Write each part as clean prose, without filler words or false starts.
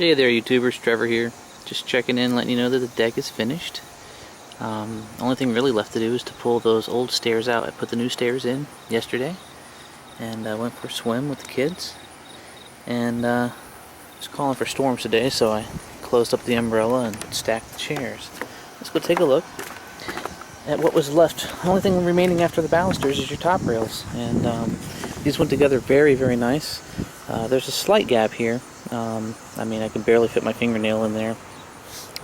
Hey there YouTubers, Trevor here. Just checking in, letting you know that the deck is finished. Only thing really left to do is to pull those old stairs out. I put the new stairs in yesterday and I went for a swim with the kids. And was calling for storms today, so I closed up the umbrella and stacked the chairs. Let's go take a look at what was left. The only thing remaining after the balusters is your top rails, and these went together very, very nice. There's a slight gap here. I mean, I can barely fit my fingernail in there,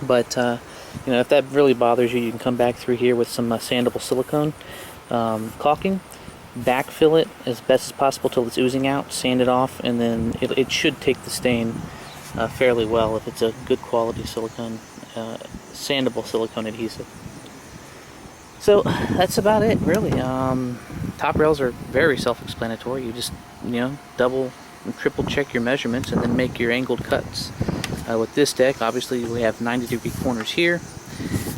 but you know, if that really bothers you, you can come back through here with some sandable silicone caulking, backfill it as best as possible till it's oozing out, sand it off, and then it should take the stain fairly well if it's a good quality silicone, sandable silicone adhesive. So that's about it, really. Top rails are very self-explanatory. You just, you know, double and triple check your measurements and then make your angled cuts. With this deck, obviously we have 90-degree corners here,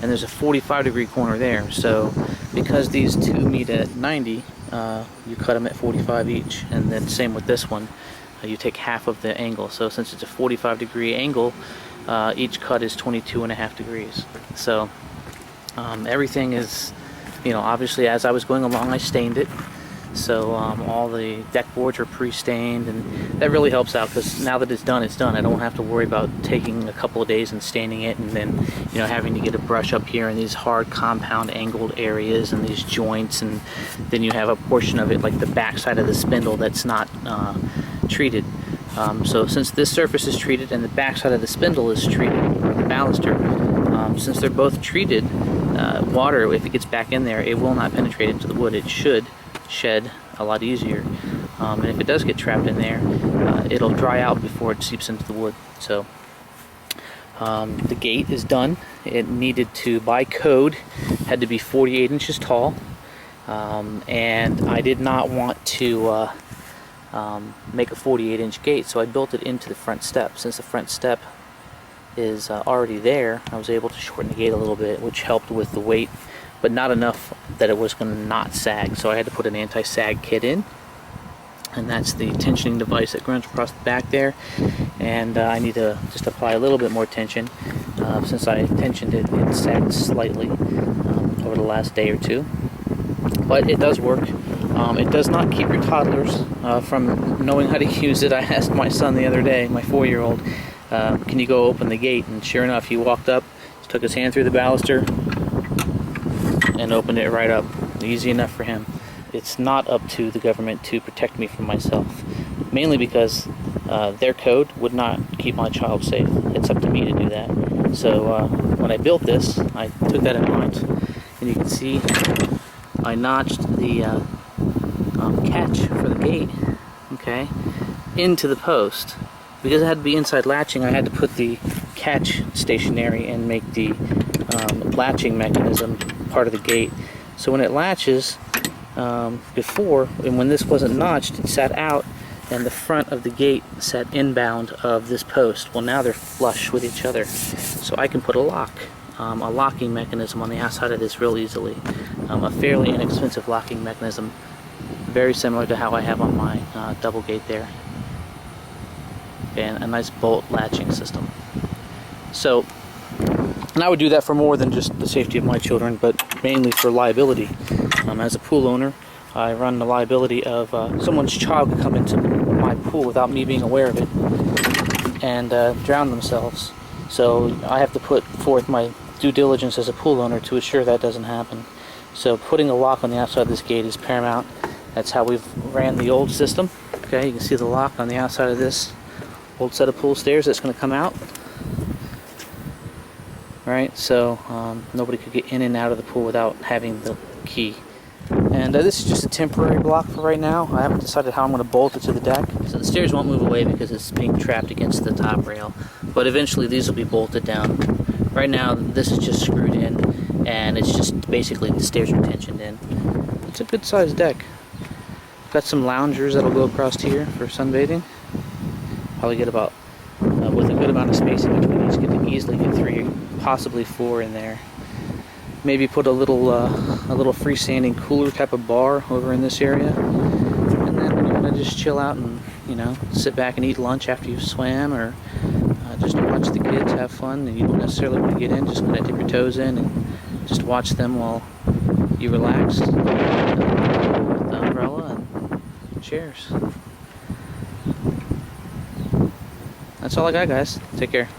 and there's a 45-degree corner there. So because these two meet at 90, you cut them at 45 each, and then same with this one. You take half of the angle. So since it's a 45-degree angle, each cut is 22.5 degrees. So everything is, you know, obviously as I was going along I stained it. So all the deck boards are pre-stained, and that really helps out because now that it's done, it's done. I don't have to worry about taking a couple of days and staining it and then, you know, having to get a brush up here in these hard compound angled areas and these joints, and then you have a portion of it like the back side of the spindle that's not treated. So since this surface is treated and the back side of the spindle is treated, or the baluster, since they're both treated, water, if it gets back in there, it will not penetrate into the wood. It should shed a lot easier, and if it does get trapped in there, it'll dry out before it seeps into the wood. So the gate is done. It needed to, by code, had to be 48 inches tall, and I did not want to make a 48-inch gate, so I built it into the front step. Since the front step is already there, I was able to shorten the gate a little bit, which helped with the weight, but not enough that it was going to not sag. So I had to put an anti-sag kit in, and that's the tensioning device that runs across the back there. And I need to just apply a little bit more tension. Since I tensioned it, it sagged slightly over the last day or two. But it does work. It does not keep your toddlers from knowing how to use it. I asked my son the other day, my 4-year-old, can you go open the gate? And sure enough, he walked up, took his hand through the baluster, and opened it right up. Easy enough for him. It's not up to the government to protect me from myself, mainly because their code would not keep my child safe. It's up to me to do that. So when I built this, I took that in mind, and you can see I notched the catch for the gate, okay, into the post. Because it had to be inside latching, I had to put the catch stationary and make the latching mechanism part of the gate. So when it latches, before, and when this wasn't notched, it sat out, and the front of the gate sat inbound of this post. Well, now they're flush with each other, so I can put a locking mechanism on the outside of this real easily. A fairly inexpensive locking mechanism, very similar to how I have on my double gate there. And a nice bolt latching system. So, and I would do that for more than just the safety of my children, but mainly for liability. As a pool owner, I run the liability of someone's child could come into my pool without me being aware of it and drown themselves. So I have to put forth my due diligence as a pool owner to assure that doesn't happen. So putting a lock on the outside of this gate is paramount. That's how we've ran the old system. Okay, you can see the lock on the outside of this old set of pool stairs that's going to come out. Right, so nobody could get in and out of the pool without having the key. And this is just a temporary block for right now. I haven't decided how I'm going to bolt it to the deck. So the stairs won't move away because it's being trapped against the top rail. But eventually these will be bolted down. Right now this is just screwed in, and it's just basically the stairs are tensioned in. It's a good sized deck. Got some loungers that'll go across here for sunbathing. Probably get about, with a good amount of space in between each, can easily get 3, possibly 4 in there. Maybe put a little freestanding cooler type of bar over in this area, and then when you want to just chill out and, you know, sit back and eat lunch after you've swam, or just to watch the kids have fun, and you don't necessarily want to get in, just kind of dip your toes in and just watch them while you relax with the umbrella and chairs. That's all I got, guys. Take care.